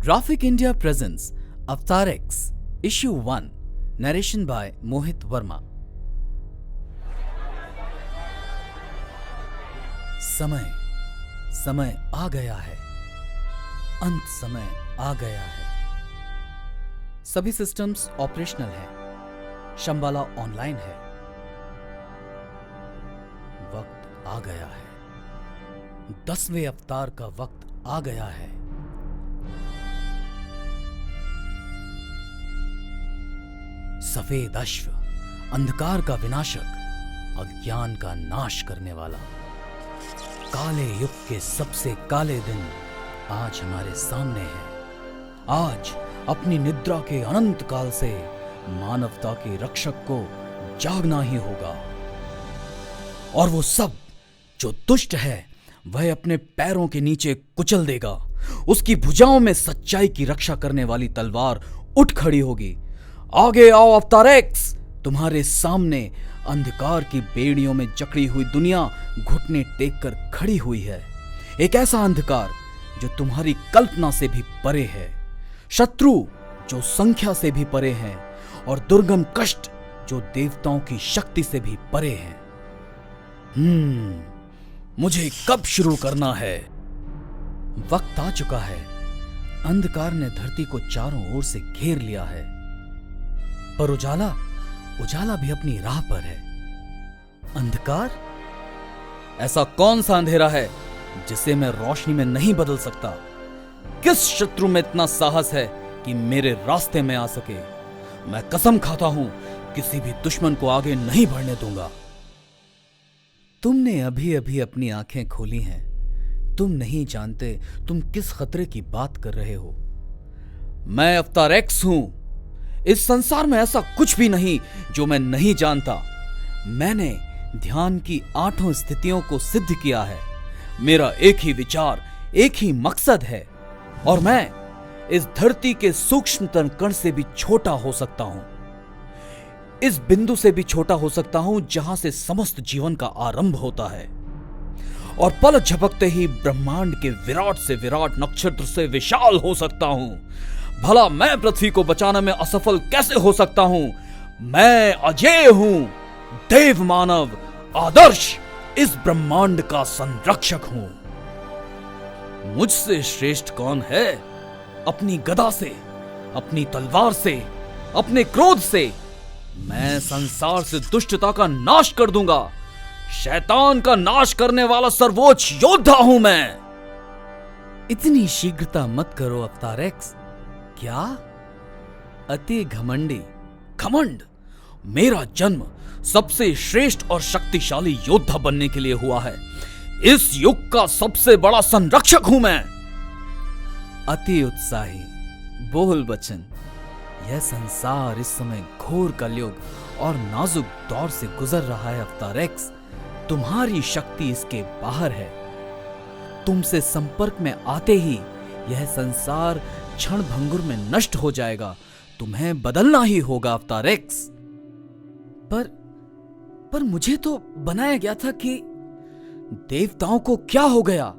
Graphic India presents Avatar X, Issue 1, narration by Mohit Verma. समय आ गया है, अंत समय आ गया है। सभी सिस्टम्स ऑपरेशनल हैं, शंबाला ऑनलाइन है। वक्त आ गया है, 10वें अवतार का वक्त आ गया है। सफेद अश्व, अंधकार का विनाशक, अज्ञान का नाश करने वाला। काले युग के सबसे काले दिन आज हमारे सामने है। आज अपनी निद्रा के अनंत काल से मानवता के रक्षक को जागना ही होगा, और वो सब जो दुष्ट है वह अपने पैरों के नीचे कुचल देगा। उसकी भुजाओं में सच्चाई की रक्षा करने वाली तलवार उठ खड़ी होगी। आगे आओ अवतार एक्स, तुम्हारे सामने अंधकार की बेड़ियों में जकड़ी हुई दुनिया घुटने टेक कर खड़ी हुई है। एक ऐसा अंधकार जो तुम्हारी कल्पना से भी परे है, शत्रु जो संख्या से भी परे हैं, और दुर्गम कष्ट जो देवताओं की शक्ति से भी परे हैं। मुझे कब शुरू करना है? वक्त आ चुका है। अंधकार ने धरती को चारों ओर से घेर लिया है, पर उजाला भी अपनी राह पर है। अंधकार? ऐसा कौन सा अंधेरा है जिसे मैं रोशनी में नहीं बदल सकता? किस शत्रु में इतना साहस है कि मेरे रास्ते में आ सके? मैं कसम खाता हूं, किसी भी दुश्मन को आगे नहीं बढ़ने दूंगा। तुमने अभी अभी अपनी आंखें खोली हैं। तुम नहीं जानते तुम किस खतरे की बात कर रहे हो। मैं अवतार एक्स हूं। इस संसार में ऐसा कुछ भी नहीं जो मैं नहीं जानता। मैंने ध्यान की 8 स्थितियों को सिद्ध किया है। मेरा एक ही विचार, एक ही मकसद है, और मैं इस धरती के सूक्ष्मतम कण से भी छोटा हो सकता हूं। इस बिंदु से भी छोटा हो सकता हूं जहां से समस्त जीवन का आरंभ होता है, और पलक झपकते ही ब्रह्मांड के विराट से विराट नक्षत्र से विशाल हो सकता हूं। भला मैं पृथ्वी को बचाने में असफल कैसे हो सकता हूं? मैं अजेय हूं, देव मानव, आदर्श, इस ब्रह्मांड का संरक्षक हूं। मुझसे श्रेष्ठ कौन है? अपनी गदा से, अपनी तलवार से, अपने क्रोध से मैं संसार से दुष्टता का नाश कर दूंगा। शैतान का नाश करने वाला सर्वोच्च योद्धा हूं मैं। इतनी शीघ्रता मत करो अवतार एक्स। क्या? अति घमंडी। घमंड? मेरा जन्म सबसे श्रेष्ठ और शक्तिशाली योद्धा बनने के लिए हुआ है। इस युग का सबसे बड़ा संरक्षक हूं मैं। अति उत्साही। बोल बचन। यह संसार इस समय घोर कलयुग और नाजुक दौर से गुजर रहा है अवतार एक्स। तुम्हारी शक्ति इसके बाहर है। तुमसे संपर्क में आते ही यह संसार क्षण भंगुर में नष्ट हो जाएगा। तुम्हें बदलना ही होगा अवतार एक्स। पर मुझे तो बनाया गया था कि देवताओं को क्या हो गया?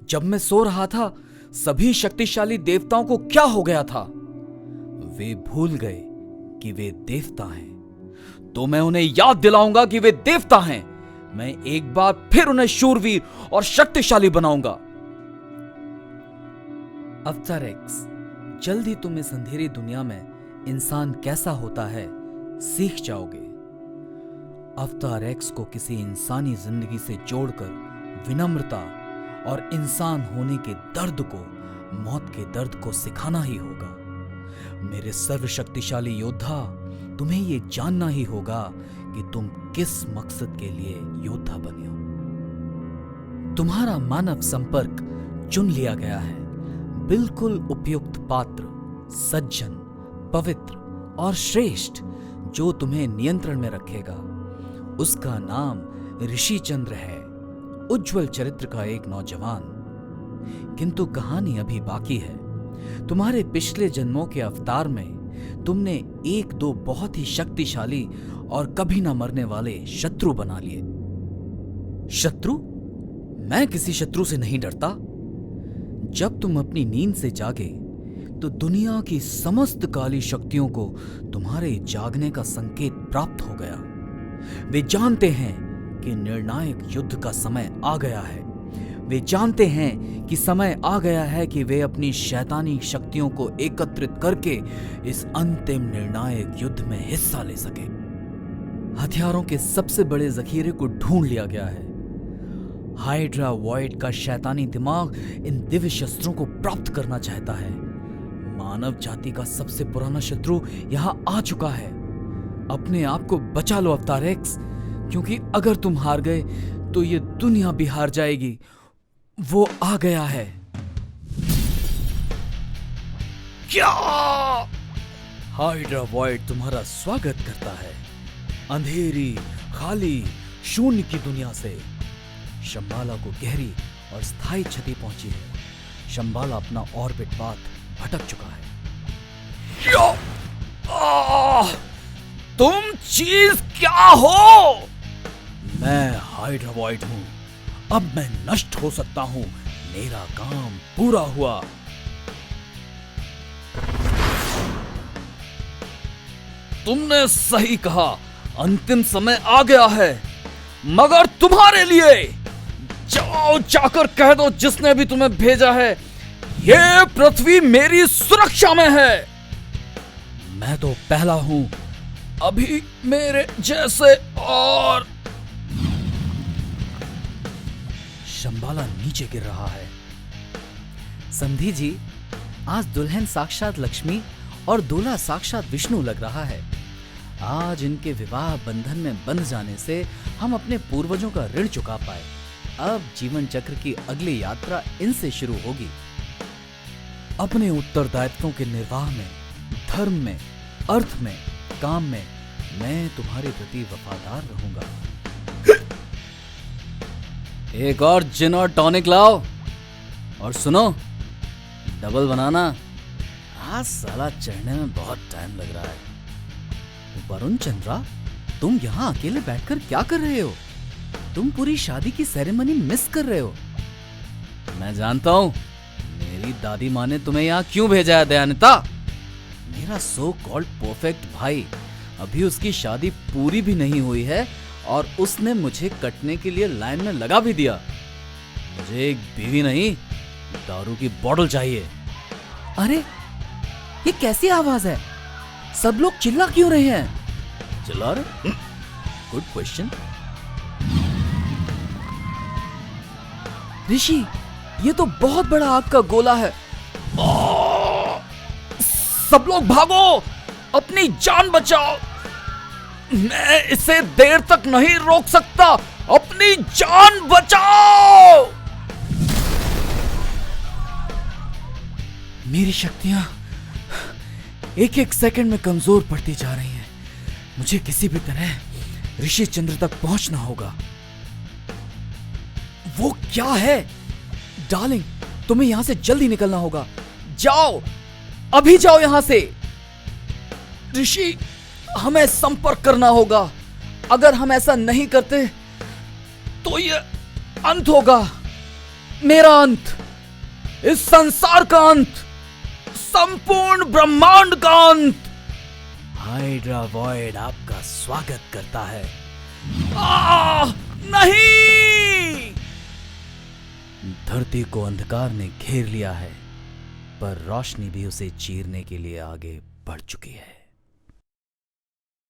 जब मैं सो रहा था सभी शक्तिशाली देवताओं को क्या हो गया था? वे भूल गए कि वे देवता हैं। तो मैं उन्हें याद दिलाऊंगा कि वे देवता हैं। मैं एक बार फिर उन्हें शूरवीर और शक्तिशाली बनाऊंगा। अवतार एक्स, जल्द ही तुम इस अंधेरी दुनिया में इंसान कैसा होता है सीख जाओगे। अवतार एक्स को किसी इंसानी जिंदगी से जोड़कर विनम्रता और इंसान होने के दर्द को, मौत के दर्द को सिखाना ही होगा। मेरे सर्वशक्तिशाली योद्धा, तुम्हें यह जानना ही होगा कि तुम किस मकसद के लिए योद्धा बने हो। तुम्हारा मानव संपर्क चुन लिया गया है। बिल्कुल उपयुक्त पात्र, सज्जन, पवित्र और श्रेष्ठ, जो तुम्हें नियंत्रण में रखेगा। उसका नाम ऋषि चंद्र है, उज्जवल चरित्र का एक नौजवान। किंतु कहानी अभी बाकी है। तुम्हारे पिछले जन्मों के अवतार में तुमने 1-2 बहुत ही शक्तिशाली और कभी ना मरने वाले शत्रु बना लिए। शत्रु? मैं किसी शत्रु से नहीं डरता। जब तुम अपनी नींद से जागे तो दुनिया की समस्त काली शक्तियों को तुम्हारे जागने का संकेत प्राप्त हो गया। वे जानते हैं कि निर्णायक युद्ध का समय आ गया है। वे जानते हैं कि समय आ गया है कि वे अपनी शैतानी शक्तियों को एकत्रित करके इस अंतिम निर्णायक युद्ध में हिस्सा ले सके। हथियारों के सबसे बड़े जखीरे को ढूंढ लिया गया है। हाइड्रा वॉइड का शैतानी दिमाग इन दिव्य शस्त्रों को प्राप्त करना चाहता है। मानव जाति का सबसे पुराना शत्रु यहां आ चुका है। अपने आप को बचा लो अवतार एक्स, क्योंकि अगर तुम हार गए तो ये दुनिया भी हार जाएगी। वो आ गया है। क्या? हाइड्रा वॉइड तुम्हारा स्वागत करता है अंधेरी, खाली, शून्य की दुनिया से। शंबाला को गहरी और स्थायी क्षति पहुंची है। शंबाला अपना ऑर्बिट पाथ भटक चुका है। तुम चीज क्या हो? मैं हाइड्रा वॉइड हूं। अब मैं नष्ट हो सकता हूं। मेरा काम पूरा हुआ। तुमने सही कहा, अंतिम समय आ गया है, मगर तुम्हारे लिए। जाओ, जाकर कह दो जिसने भी तुम्हें भेजा है, ये पृथ्वी मेरी सुरक्षा में है। मैं तो पहला हूं, अभी मेरे जैसे और। शंबाला नीचे गिर रहा है। समधी जी, आज दुल्हन साक्षात लक्ष्मी और दूल्हा साक्षात विष्णु लग रहा है। आज इनके विवाह बंधन में बंध जाने से हम अपने पूर्वजों का ऋण चुका पाए। अब जीवन चक्र की अगली यात्रा इनसे शुरू होगी। अपने उत्तरदायित्वों के निर्वाह में, धर्म में, अर्थ में, काम में मैं तुम्हारे प्रति वफादार रहूंगा। एक और जिन और टॉनिक लाओ, और सुनो, डबल बनाना। आज साला चढ़ने में बहुत टाइम लग रहा है। वरुण चंद्रा, तुम यहाँ अकेले बैठकर क्या कर रहे हो? तुम पूरी शादी की सेरेमनी मिस कर रहे हो। मैं जानता हूं मेरी दादी माँ ने तुम्हें यहाँ क्यों भेजा है दयानिता। मेरा सो कॉल्ड परफेक्ट भाई, अभी उसकी शादी पूरी भी नहीं हुई है और उसने मुझे कटने के लिए लाइन में लगा भी दिया। मुझे एक बीवी नहीं, दारू की बोतल चाहिए। अरे, ये कैसी आवाज है? सब लोग चिल्ला क्यों रहे हैं? चिल्ला रहे? Good question. ऋषि, ये तो बहुत बड़ा आग का गोला है। सब लोग भागो, अपनी जान बचाओ। मैं इसे देर तक नहीं रोक सकता। अपनी जान बचाओ। मेरी शक्तियां एक एक सेकंड में कमजोर पड़ती जा रही हैं। मुझे किसी भी तरह ऋषि चंद्र तक पहुंचना होगा। वो क्या है? डार्लिंग, तुम्हें यहां से जल्दी निकलना होगा। जाओ, अभी जाओ यहां से। ऋषि, हमें संपर्क करना होगा। अगर हम ऐसा नहीं करते तो ये अंत होगा। मेरा अंत, इस संसार का अंत, संपूर्ण ब्रह्मांड का अंत। हाइड्रा वॉइड आपका स्वागत करता है। नहीं! धरती को अंधकार ने घेर लिया है, पर रोशनी भी उसे चीरने के लिए आगे बढ़ चुकी है।